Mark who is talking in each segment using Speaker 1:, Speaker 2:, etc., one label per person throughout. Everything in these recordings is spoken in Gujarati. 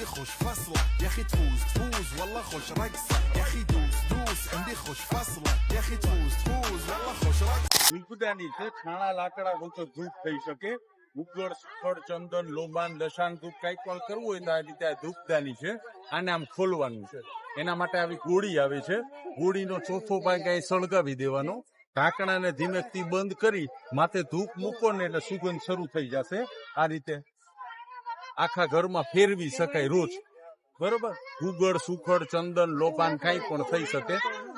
Speaker 1: عندي خوش فصلة يا اخي تفوز تفوز والله خوش رقصة يا اخي دوس دوس عندي خوش فصلة يا اخي تفوز تفوز والله خوش رقصة
Speaker 2: ગુલકુદાની છે છાણા લાકડા વગર ધૂપ થઈ શકે ઉગડ સુખડ ચંદન લોબાન લસાણ ધૂપ કઈ પણ કરવું હોય તો આ રીતે આ ધૂપદાની છે આને આમ ખોલવાનું છે એના માટે આવી ગોળી આવે છે ગોળીનો ચોથો ભાગ અહીં સળગાવી દેવાનો ઢાંકણાને ધીમેથી બંધ કરી માથે ધૂપ મૂકો ને એટલે સુગંધ શરૂ થઈ જશે આ રીતે આખા ઘરમાં ફેરવી શકાય રોજ બરોબર ઉગડ સુખડ ચંદન લોપાન કઈ પણ થઈ શકે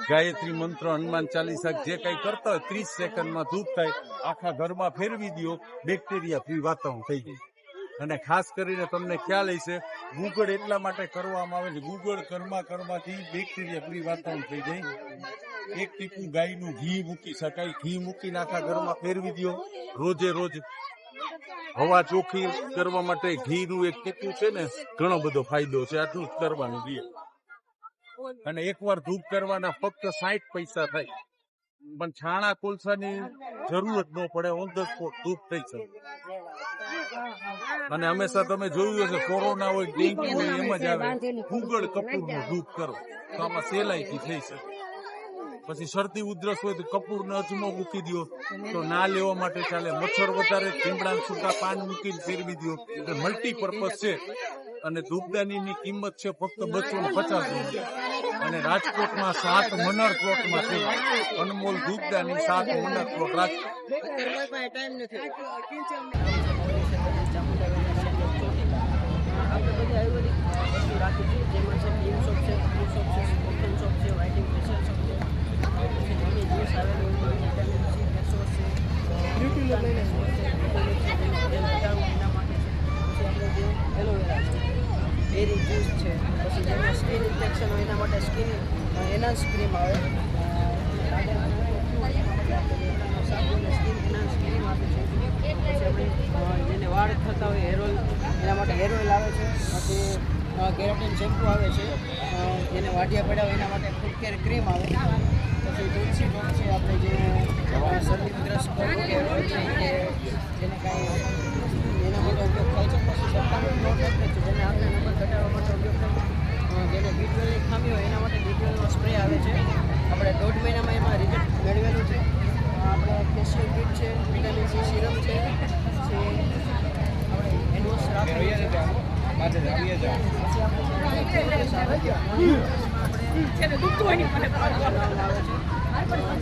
Speaker 2: ગાયત્રી મંત્ર હનુમાન ચાલીસા જે કઈ કરતા હોય 30 સેકન્ડમાં ધૂપ થાય આખા ઘરમાં ફેરવી દો બેક્ટેરિયા ફ્રી વાતાવરણ થઈ જાય અને ખાસ કરીને તમને ખ્યાલ હશે ગુગળ એટલા માટે કરવામાં આવે છે ગુગળ કરવાથી બેક્ટેરિયા ફ્રી વાતાવરણ થઈ જાય એક ટીપું ગાયનું ઘી મૂકી શકાય ઘી મૂકીને આખા ઘરમાં ફેરવી દો રોજે રોજ હવા ચોખ્ખી કરવા માટે ઘીનું એક ટીપું છે ને ઘણો બધો ફાયદો છે આટલું જ કરવાનું જોઈએ અને એકવાર ધૂપ કરવાના ફક્ત 60 પૈસા થાય પણ છાણા કોલસાની જરૂર જ ન પડે ઓન ધ સ્પોટ ધૂપ થઈ શકે અને હંમેશા તમે જોયું હશે કોરોના હોય ડેન્ગ્યુ હોય એમ જ આવે ગુગળ કપૂરનું ધૂપ કરો તો આમાં સહેલાઈથી થઈ શકે પછી શરદી ઉધરસ હોય તો કપૂરનો અજમો મૂકી દો તો ના લેવા માટે ચાલે મચ્છર વધારે લીમડા છૂટા પાન મૂકીને ફેરવી દો એટલે મલ્ટીપર્પઝ છે અને ધૂપદાનીની કિંમત છે ફક્ત 250 રૂપિયા અને રાજકોટમાં 7 મનર પ્લોટમાં છે અનમોલ ધૂપદાની 7 મનર પ્લોટ
Speaker 3: બેરી જ્યુસ છે પછી જેમાં સ્કિન ઇન્ફેક્શન હોય એના માટે સ્કિન એનાન્સ ક્રીમ આવે સ્કિન એનાન્સ ક્રીમ આપે છે પછી આપણે જેને વાળ થતા હોય હેર ઓઇલ એના માટે હેર ઓઇલ આવે છે પછી કેરાટીન શેમ્પુ આવે છે જેને વાઢિયા પડ્યા હોય એના માટે ફૂટ કેર ક્રીમ આવે પછી તુલસી છે આપણે જે શરદી ઉધરસ કે જેને કાંઈ એના માટે ઉપયોગ થાય છે પછી સત્તાનું પ્લોટ છે જેને આપણે નંબર ઘટાડવા માટે ઉપયોગ થાય જેને B12ની ખામી હોય એના માટે B12નો સ્પ્રે આવે છે આપણે 1.5 મહિનામાં એમાં રિઝલ્ટ મેળવેલું છે આપણે કેલ્શિયમ કીટ છે વિટામિન સી સિરમ છે પછી આપણે એડવોસ રાખીએ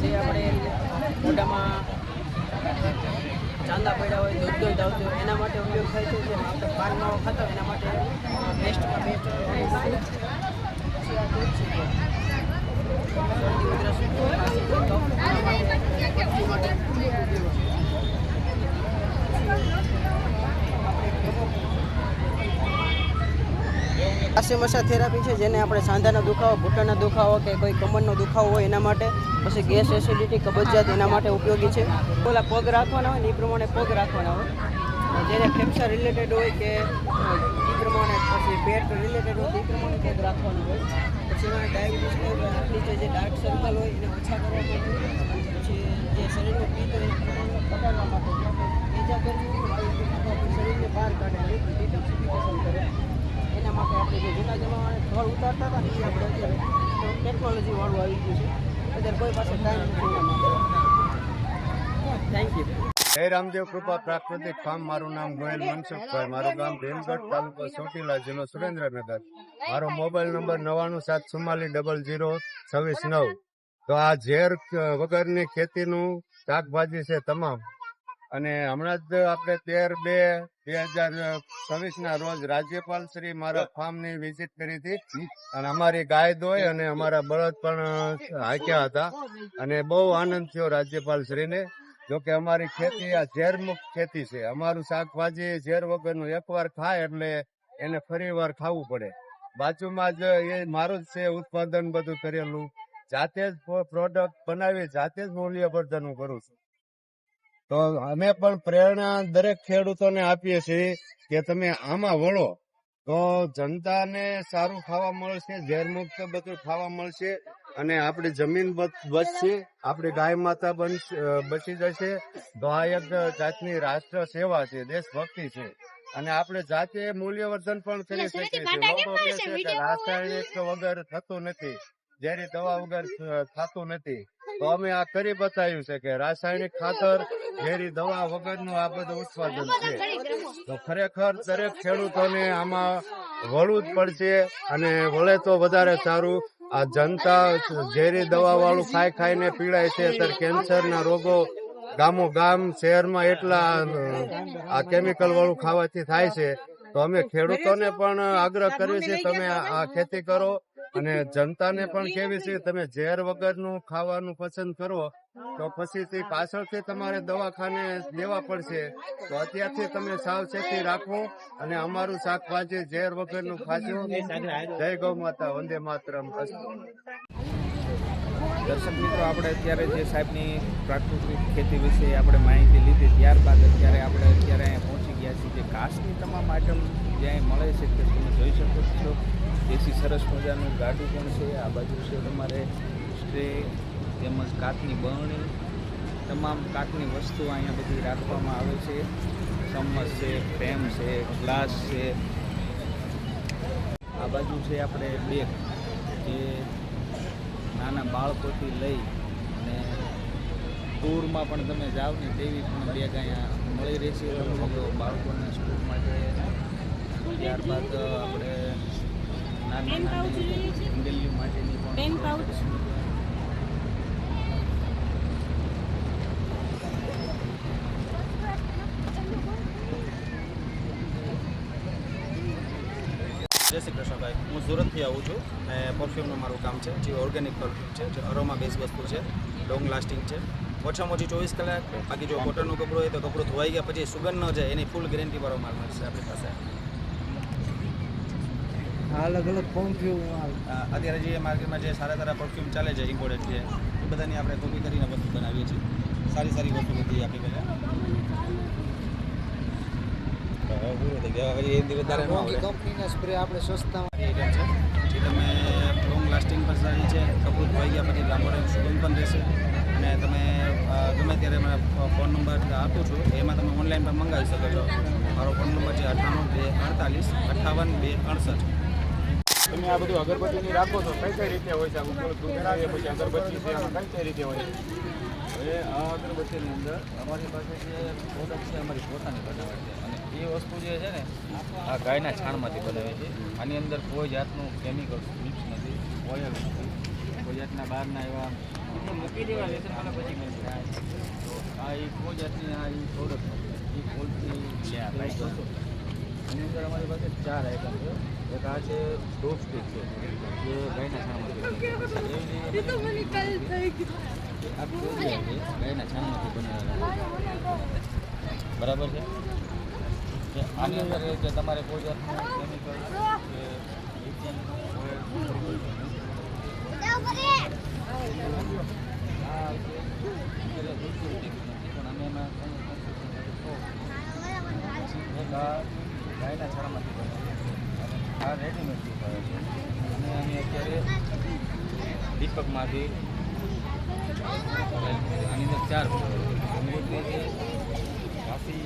Speaker 3: છીએ આપણે મોઢામાં ચાંદા પડ્યા હોય દૂધ આવતું હોય એના માટે ઉપયોગ થાય છે જેમ આપણે પાન માવો ખાતા હોય એના માટે બેસ્ટમાં બેસ્ટ આસેમસા થેરાપી છે જેને આપણે સાંધાનો દુખાવો ઘૂંટણનો દુખાવો કે કોઈ કમરનો દુખાવો હોય એના માટે પછી ગેસ એસિડિટી કબજિયાત એના માટે ઉપયોગી છે ઓલા પગ રાખવાના હોય ને એ પ્રમાણે પગ રાખવાના હોય જેને ફ્રેક્ચર રિલેટેડ હોય કે એ પ્રમાણે પછી પેટ રિલેટેડ હોય એ પ્રમાણે પગ રાખવાનું હોય પછી એમાં ડાયાબિટીસ નીચે જે ડાર્ક સર્કલ હોય એને ઓછા કરવા માટે પછી જે શરીરનું પિત્ત હોય એ પ્રમાણે ઘટાડવા માટે બીજા કરવું શરીરને બહાર કાઢે ડિટોક્સિફિકેશન કરે એના માટે આપણે જે જૂના જમાનામાં ફળ ઉતારતા હતા ને એ આપણે અત્યારે ટેકનોલોજીવાળું આવી ગયું છે અત્યારે કોઈ પાસે ટાઈમ નથી એના માટે થેન્ક યુ
Speaker 4: જય રામદેવ કૃપા પ્રાકૃતિક ફાર્મ મારું નામ ગોયલ મનસુખભાઈ મારું ગામ ભીમગઢ તાલુકો ચોટીલા જિલ્લો સુરેન્દ્રનગર મારો મોબાઈલ નંબર 9974400026 તો આ ઝેર વગરની ખેતીનું શાકભાજી છે તમામ અને હમણાં જ આપણે 13/2/2026 રોજ રાજ્યપાલ શ્રી મારા ફાર્મની વિઝિટ કરી હતી અને અમારી ગાય દોય અને અમારા બળદ પણ હાંક્યા હતા અને બહુ આનંદ થયો રાજ્યપાલ શ્રીને જોકે અમારી ખેતી આ ઝેર મુક્ત ખેતી છે અમારું શાકભાજી ઝેર વગરનું એકવાર ખાય એટલે એને ફરી વાર ખાવું પડે બાજુમાં જ એ મારું જ છે ઉત્પાદન બધું કરેલું જાતે જ પ્રોડક્ટ બનાવી જાતે જ મૂલ્યવર્ધન કરું છું તો અમે પણ પ્રેરણા દરેક ખેડૂતોને આપીએ છીએ કે તમે આમાં વળો તો જનતાને સારું ખાવા મળશે ઝેર મુક્ત બધું ખાવા મળશે અને આપણી જમીન બચશે આપણી ગાય માતા બચી જશે તો આ એક જાતની રાષ્ટ્ર સેવા છે દેશભક્તિ છે અને આપણે જાતે મૂલ્યવર્ધન પણ કરી શકીએ છીએ. લોકો કહે છે કે રાસાયણિક વગર થતું નથી, ઝેરી દવા વગર થતું નથી, તો અમે આ કરી બતાવ્યું છે કે રાસાયણિક ખાતર, ઝેરી દવા વગરનું આ બધું ઉત્પાદન છે. તો ખરેખર દરેક ખેડૂતોને આમાં વળવું જ પડશે, અને વળે તો વધારે સારું. આ જનતા ઝેરી દવા વાળું ખાઈને પીડાય છે. અત્યારે કેન્સરના રોગો ગામો ગામ શહેરમાં એટલા આ કેમિકલ વાળું ખાવાથી થાય છે. તો અમે ખેડૂતોને પણ આગ્રહ કરીએ છીએ તમે આ ખેતી કરો, અને જનતાને પણ કહેવી છે તમે ઝેર વગરનું ખાવાનું પસંદ કરો તો પછી પાછળથી તમારે દવાખાને લેવા પડશે. તો અત્યારથી તમે સાવચેતી રાખો અને અમારું શાકભાજી ઝેર વગરનું ખાજો. જય ગૌ માતા, વંદે માતરમ.
Speaker 5: દર્શક મિત્રો, આપણે અત્યારે જે સાહેબની પ્રાકૃતિક ખેતી વિશે આપણે માહિતી લીધી, ત્યારબાદ અત્યારે અહીંયા પહોંચી ગયા છીએ. જે ઘાસની તમામ આઈટમ જ્યાં મળે છે તે તમે જોઈ શકો છો. દેશી સરસ મજાનું ગાડું પણ છે. આ બાજુ છે તમારે સ્ટ્રે તેમજ કાચની બરણી, તમામ કાચની વસ્તુ અહીંયા બધી રાખવામાં આવે છે. ચમ્મચ છે, ફ્રેમ છે, ગ્લાસ છે. આ બાજુ છે આપણે બેગ, જે નાના બાળકોથી લઈ અને ટૂરમાં પણ તમે જાઓ ને તેવી પણ બેગ અહીંયા મળી રહેશે તમને, જો બાળકોને સ્કૂલ માટે. ત્યારબાદ આપણે નાની ઇંગલીઓ માટેની પણ
Speaker 6: જય શ્રી કૃષ્ણભાઈ, હું સુરતથી આવું છું અને પરફ્યુમનું મારું કામ છે, જે ઓર્ગેનિક પરફ્યુમ છે, જે અરોમા બેઝ વસ્તુ છે, લોંગ લાસ્ટિંગ છે, ઓછામાં ઓછી 24 કલાક. બાકી જો કોટનનું કપડું હોય તો કપડું ધોવાઈ ગયા પછી સુગંધ ન જાય એની ફૂલ ગેરંટી વાળો માલ મળશે આપણી પાસે.
Speaker 5: અલગ અલગ પરફ્યુમ
Speaker 6: અત્યારે જે માર્કેટમાં જે સારા પરફ્યુમ ચાલે છે ઇમ્પોર્ટેડ છે, એ બધાની આપણે કોપી કરીને વસ્તુ બનાવીએ છીએ. સારી વસ્તુ બધી આપણી પાસે.
Speaker 5: કંપનીના સ્પ્રે આપણે સસ્તા
Speaker 6: આઈટમ છે જે તમે લોંગ લાસ્ટિંગ પર સારી છે, કપડું ધોવાઈ ગયા પછી લાંબો ટાઈમ સુગંધ પણ રહેશે. અને તમે ગમે ત્યારે મને ફોન નંબર આપું છું, એમાં તમે ઓનલાઈન પણ મંગાવી શકો છો. મારો ફોન નંબર છે 98 248 58 268.
Speaker 2: તમે આ બધું અગરબત્તીની રાખો છો, કઈ રીતે હોય છે? પછી અગરબત્તી છે એમાં કઈ રીતે હોય છે?
Speaker 5: હવે આ અગરબત્તીની અંદર અમારી પાસે જે પ્રોડક્ટ છે અમારી પોતાની બનાવે છે, અને એ વસ્તુ જે છે ને આ ગાયના છાણમાંથી બનાવે છે. આની અંદર કોઈ જાતનું કેમિકલ મિક્સ નથી, ઓઇલ નથી, કોઈ જાતના બહારના એવા મૂકી દેવા લેશે મને પછી તો આ એ કોઈ જાતની આ એ પ્રોડક્ટ નથી. એ ફૂલથી લાઈટ હતો. એની અંદર અમારી પાસે 4 આઈટમ છે. એક આ છે ડોપ સ્ટીક છે, જે ગાયના છાણમાંથી આ ગાયના છાણમાંથી બનાવેલા બરાબર છે. આની અંદર કે તમારે કોઈ જાતનું કેમિકલ કે લિથિયમ ઓઇલ પણ અમે એમાં ગાયના છાણમાંથી બનાવે, આ રેડીમેડ આવે છે. અને અમે અત્યારે દીપકમાંથી આની અંદર 4 અમૃતિ છે, કાફી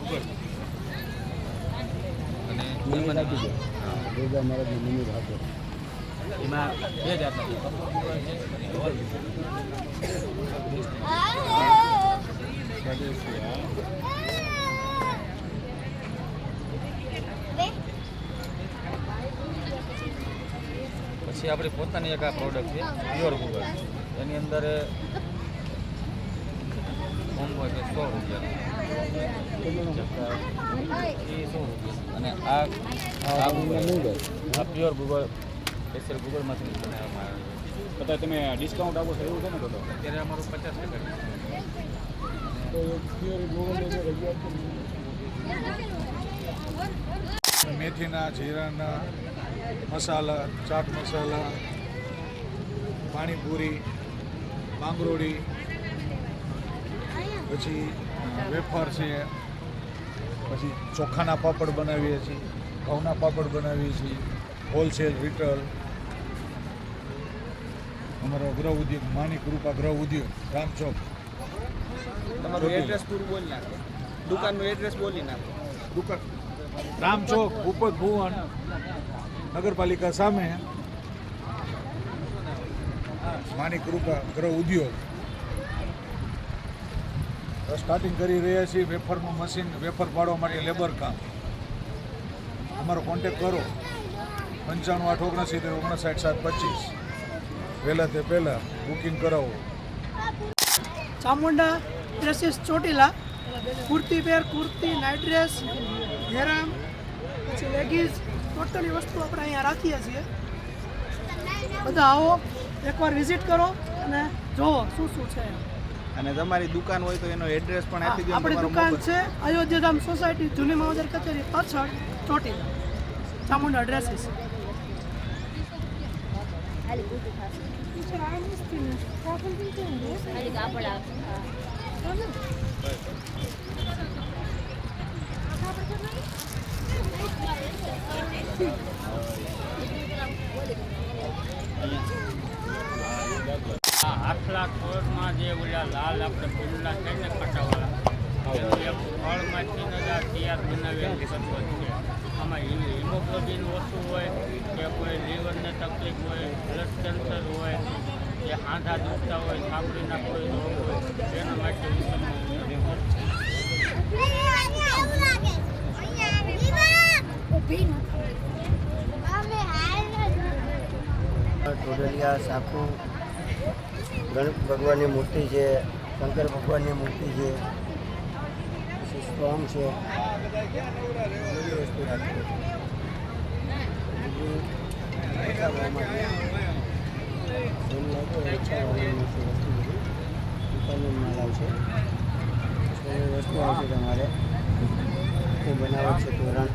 Speaker 5: ઉગર અને એમાં 2 જાતના છે. પછી આપણી પોતાની એક આ પ્રોડક્ટ છે પ્યોર ગૂગલ. એની અંદર કોમ્બો છે 100 રૂપિયા, એ 100 રૂપિયા. અને આ પ્યોર ગૂગલ સ્પેશિયલ ગૂગલમાંથી બનાવવામાં આવે છે.
Speaker 2: બધા તમે ડિસ્કાઉન્ટ આપો છો એવું છે ને? તો
Speaker 5: અત્યારે અમારું 50%
Speaker 2: મેથીના, જીરાના મસાલા, ચાટ મસાલા, પાણીપુરી, માંગરોળી, પછી વેફર છે, પછી ચોખાના પાપડ બનાવીએ છીએ, ઘઉંના પાપડ બનાવીએ છીએ, હોલસેલ રિટેલ. અમારો ગૃહ ઉદ્યોગ માની કૃપા ગૃહ ઉદ્યોગ, રામચોક.
Speaker 5: તમારું એડ્રેસ પૂરું બોલી નાખો.
Speaker 6: દુકાનનું એડ્રેસ બોલી નાખો.
Speaker 7: દુકાન રામ ચોક ભૂપત ભુવન નગરપાલિકા સામે માની કૃપા ગૃહ ઉદ્યોગ સ્ટાર્ટિંગ કરી રહ્યા છીએ વેફરનું મશીન વેફર પાડવા માટે લેબર કામ. અમારો કોન્ટેક કરો 95 પહેલાં તે પહેલાં બુકિંગ કરાવો.
Speaker 8: ચામુંડા ડ્રેસીસ ચોટીલા, કુર્તી પેર, કુર્તી, નાઇટ ડ્રેસ, હેરામ, પછી લેગીઝ, ટોટલી વસ્તુ આપણે અહીંયા રાખીએ છીએ. બધા આવો, એકવાર વિઝિટ કરો અને જોવો શું શું છે.
Speaker 6: અને તમારી દુકાન હોય તો એનો એડ્રેસ પણ આપી દો.
Speaker 8: આપણી દુકાન છે અયોધ્યાધામ સોસાયટી, જૂની મામલતદાર કચેરી પાછળ, ચોટીલા, ચામુંડા ડ્રેસીસ.
Speaker 9: આટલા કોર્ટમાં જે ઓલા લાલ આપણે ફૂલના થઈને કટાવાળા એનું એક ફળમાંથી તૈયાર બનાવેલી શરબત છે. આમાં હિમોગ્લોબિન ઓછું હોય કે કોઈ લીવરને તકલીફ હોય, બ્લડ કેન્સર હોય કે હાંધા દુખતા હોય, સાંભળીના કોઈ રોગ હોય એના માટે
Speaker 3: ટોડલિયા સાખુ ગણેશ ભગવાનની મૂર્તિ છે, શંકર ભગવાનની મૂર્તિ છે, પછી સ્ટોમ છે, બધી વસ્તુ રાખી ઓછા ભાવમાં એમ લાગે ઓછા ભાવની વસ્તુ બધી દુકાનનો માલ આવશે. વસ્તુ આવશે તમારે બનાવટ છે તોરણ